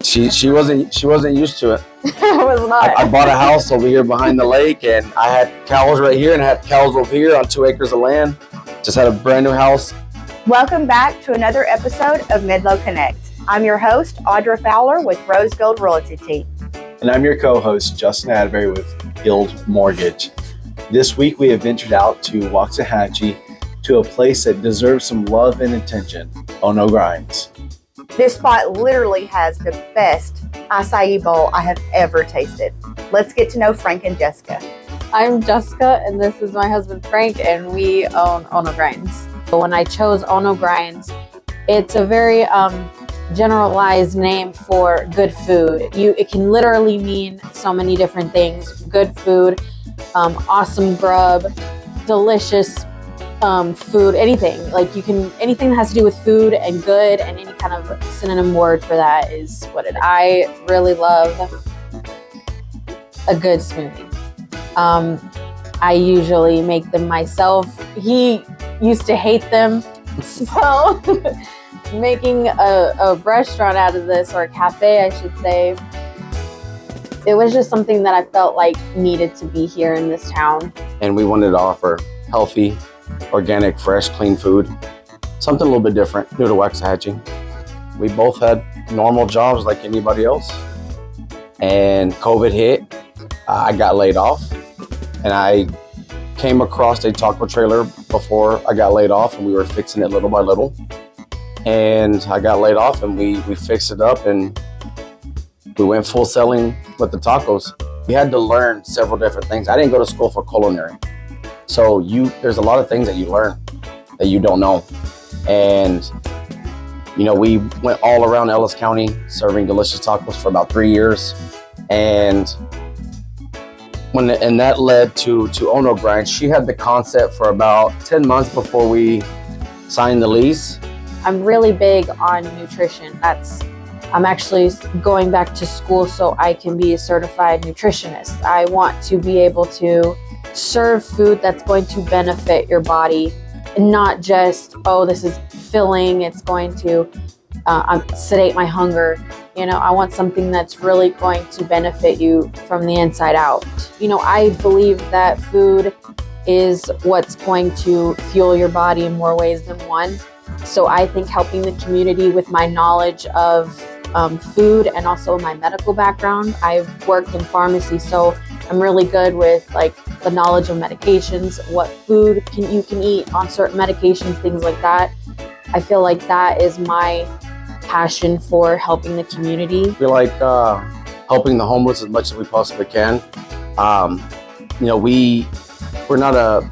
She wasn't used to it. I was not. I bought a house over here behind the lake, and I had cows right here and I had cows over here on 2 acres of land. Just had a brand new house. Welcome back to another episode of MidloConnect. I'm your host, Audra Fowler with Rose Gold Realty. And I'm your co-host, Justin Atterbury with Guild Mortgage. This week we have ventured out to Waxahachie to a place that deserves some love and attention, Ono Grindz. This spot literally has the best acai bowl I have ever tasted. Let's get to know Frank and Jessica. I'm Jessica, and this is my husband Frank, and we own Ono Grindz. When I chose Ono Grindz, it's a very generalized name for good food. It can literally mean so many different things. Good food, awesome grub, delicious food, anything. Anything that has to do with food and good, and any kind of synonym word for that is what it. I really love a good smoothie. I usually make them myself. He used to hate them, so making a restaurant out of this, or a cafe I should say, it was just something that I felt like needed to be here in this town. And we wanted to offer healthy, organic, fresh, clean food. Something a little bit different, new to Waxahachie. We both had normal jobs like anybody else. And COVID hit, I got laid off. And I came across a taco trailer before I got laid off, and we were fixing it little by little. And I got laid off, and we fixed it up, and we went full selling with the tacos. We had to learn several different things. I didn't go to school for culinary. So there's a lot of things that you learn that you don't know. And, we went all around Ellis County serving delicious tacos for about 3 years. And that led to Ono Grindz. She had the concept for about 10 months before we signed the lease. I'm really big on nutrition. I'm actually going back to school so I can be a certified nutritionist. I want to be able to serve food that's going to benefit your body, and not just, this is filling, it's going to sedate my hunger. I want something that's really going to benefit you from the inside out. I believe that food is what's going to fuel your body in more ways than one. So I think helping the community with my knowledge of food, and also my medical background. I've worked in pharmacy, so I'm really good with the knowledge of medications, what food you can eat on certain medications, things like that. I feel like that is my passion for helping the community. We like helping the homeless as much as we possibly can. We're not a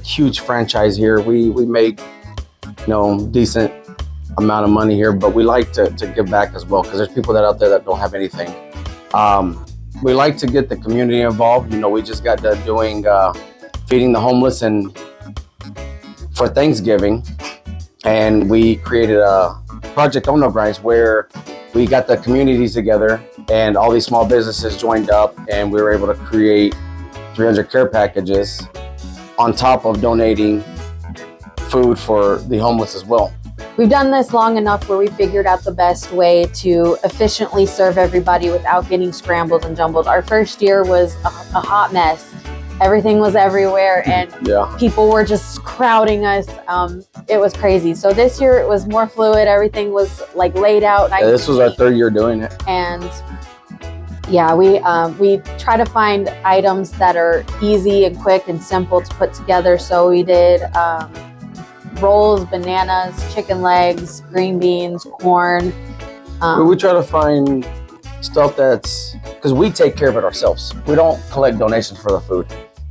huge franchise here. We make decent amount of money here, but we like to give back as well, because there's people out there that don't have anything. We like to get the community involved. We just got done doing feeding the homeless and for Thanksgiving, and we created a Project Ono Grindz where we got the communities together and all these small businesses joined up, and we were able to create 300 care packages on top of donating food for the homeless as well. We've done this long enough where we figured out the best way to efficiently serve everybody without getting scrambled and jumbled. Our first year was a hot mess. Everything was everywhere, and people were just crowding us. It was crazy. So this year it was more fluid. Everything was laid out. This was our 3rd year doing it. And we try to find items that are easy and quick and simple to put together. So we did rolls, bananas, chicken legs, green beans, corn. We try to find stuff because we take care of it ourselves. We don't collect donations for the food.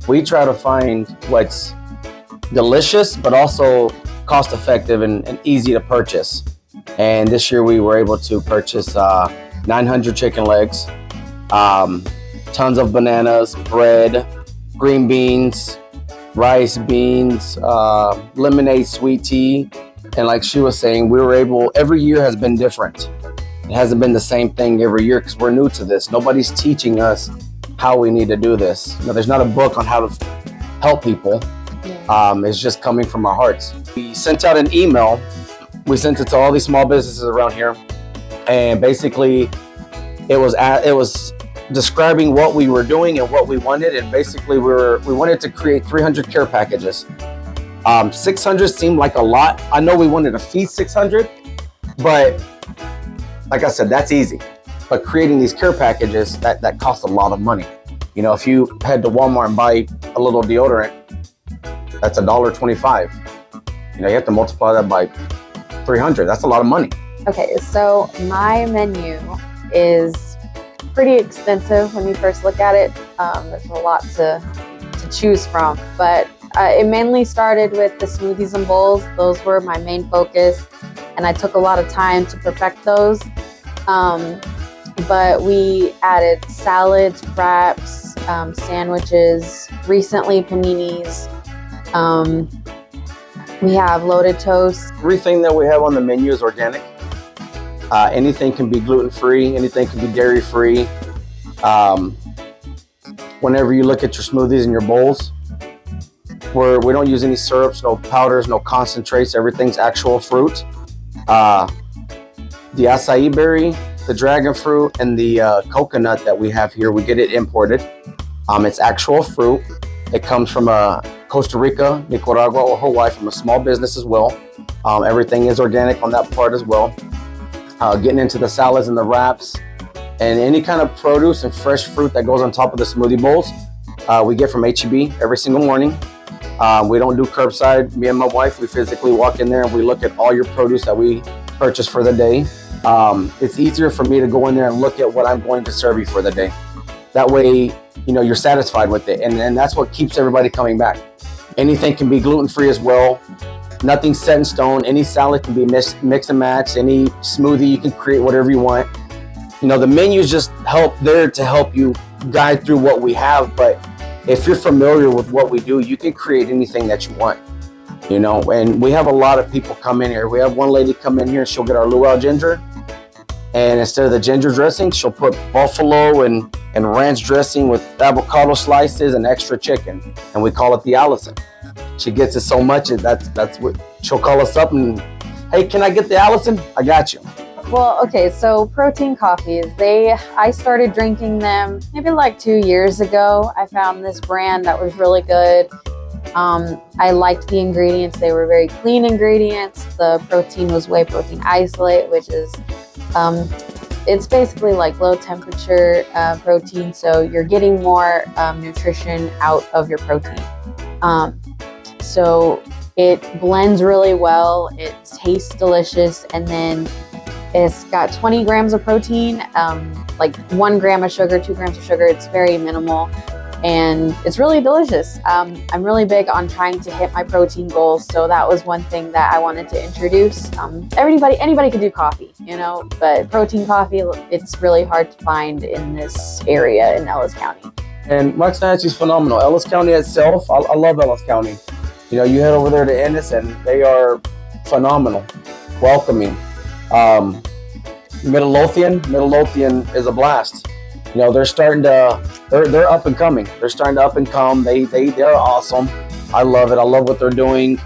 We try to find what's delicious, but also cost effective and easy to purchase. And this year we were able to purchase 900 chicken legs, tons of bananas, bread, green beans, rice, beans, lemonade, sweet tea. And like she was saying, every year has been different. It hasn't been the same thing every year because we're new to this. Nobody's teaching us how we need to do this. There's not a book on how to help people. It's just coming from our hearts. We sent out an email. We sent it to all these small businesses around here. And basically It was describing what we were doing and what we wanted, and basically we wanted to create 300 care packages. 600 seemed like a lot. I know we wanted to feed 600, but like I said, that's easy. But creating these care packages, that costs a lot of money. You know, if you head to Walmart and buy a little deodorant, that's $1.25. You know, you have to multiply that by 300. That's a lot of money. Okay, so my menu is pretty extensive when you first look at it. There's a lot to choose from, but it mainly started with the smoothies and bowls. Those were my main focus, and I took a lot of time to perfect those. But we added salads, wraps, sandwiches, recently paninis. We have loaded toast. Everything that we have on the menu is organic. Anything can be gluten-free, anything can be dairy-free. Whenever you look at your smoothies and your bowls, we don't use any syrups, no powders, no concentrates. Everything's actual fruit. The acai berry, the dragon fruit, and the coconut that we have here, we get it imported. It's actual fruit. It comes from Costa Rica, Nicaragua, or Hawaii, from a small business as well. Everything is organic on that part as well. Getting into the salads and the wraps, and any kind of produce and fresh fruit that goes on top of the smoothie bowls, we get from H-E-B every single morning. We don't do curbside. Me and my wife, we physically walk in there and we look at all your produce that we purchase for the day. It's easier for me to go in there and look at what I'm going to serve you for the day. That way, you know, you're satisfied with it, and that's what keeps everybody coming back. Anything can be gluten-free as well. Nothing's set in stone. Any salad can be mix and match. Any smoothie, you can create whatever you want. You know, the menus just there to help you guide through what we have. But if you're familiar with what we do, you can create anything that you want. You know, and we have a lot of people come in here. We have one lady come in here and she'll get our luau ginger. And instead of the ginger dressing, she'll put buffalo and ranch dressing with avocado slices and extra chicken. And we call it the Allison. She gets it so much, that's what she'll call us up and, hey, can I get the Allison? I got you. Well, okay, so protein coffees, I started drinking them maybe like 2 years ago. I found this brand that was really good. I liked the ingredients. They were very clean ingredients. The protein was whey protein isolate, which is, it's basically like low temperature protein. So you're getting more nutrition out of your protein. So it blends really well. It tastes delicious. And then it's got 20 grams of protein, like 1 gram of sugar, 2 grams of sugar. It's very minimal. And it's really delicious. I'm really big on trying to hit my protein goals, so that was one thing that I wanted to introduce. Anybody can do coffee, you know, but protein coffee, it's really hard to find in this area in Ellis County. And Waxahachie is phenomenal. Ellis County itself, I love Ellis County. You know, you head over there to Ennis and they are phenomenal, welcoming. Midlothian is a blast. You know, they're up and coming. They're starting to up and come. They're awesome. I love it. I love what they're doing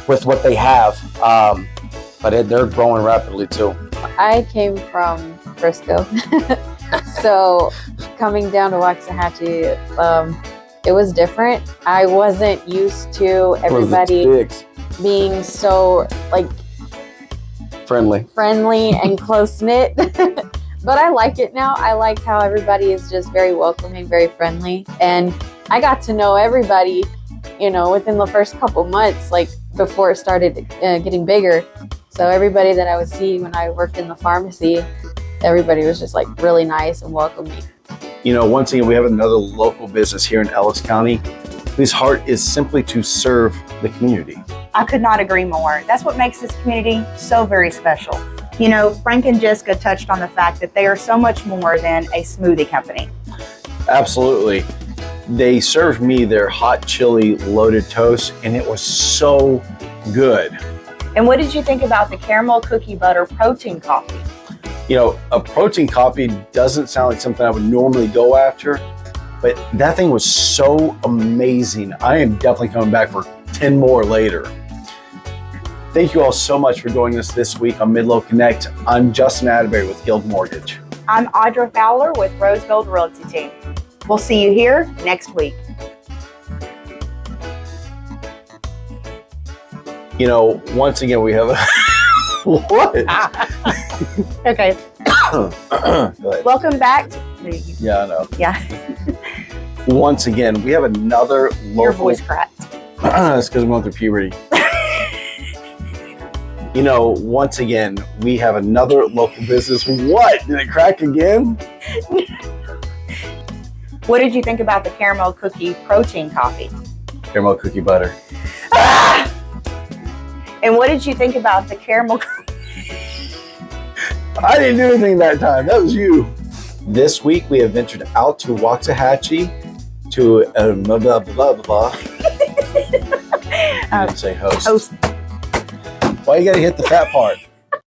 with what they have. But they're growing rapidly too. I came from Frisco. So coming down to Waxahachie, it was different. I wasn't used to everybody being so like friendly and close-knit. But I like it now. I like how everybody is just very welcoming, very friendly. And I got to know everybody, you know, within the first couple months, like before it started getting bigger. So everybody that I would see when I worked in the pharmacy, everybody was just like really nice and welcoming. You know, once again, we have another local business here in Ellis County whose heart is simply to serve the community. I could not agree more. That's what makes this community so very special. You know, Frank and Jessica touched on the fact that they are so much more than a smoothie company. Absolutely. They served me their hot chili loaded toast and it was so good. And what did you think about the caramel cookie butter protein coffee? You know, a protein coffee doesn't sound like something I would normally go after, but that thing was so amazing. I am definitely coming back for 10 more later. Thank you all so much for joining us this week on MidloConnect. I'm Justin Atterbury with Guild Mortgage. I'm Audra Fowler with Rose Gold Realty Team. We'll see you here next week. You know, once again, we have a what? Okay. Go ahead. Welcome back. Yeah, I know. Yeah, Once again, we have another your local. voice cracked. It's because I'm going through puberty. You know, once again, we have another local business. What? Did it crack again? What did you think about the caramel cookie protein coffee? Caramel cookie butter. Ah! And what did you think about the caramel? I didn't do anything that time. That was you. This week, we have ventured out to Waxahachie to blah, blah, blah, blah. You didn't say host. Host. Why you gotta hit the fat part?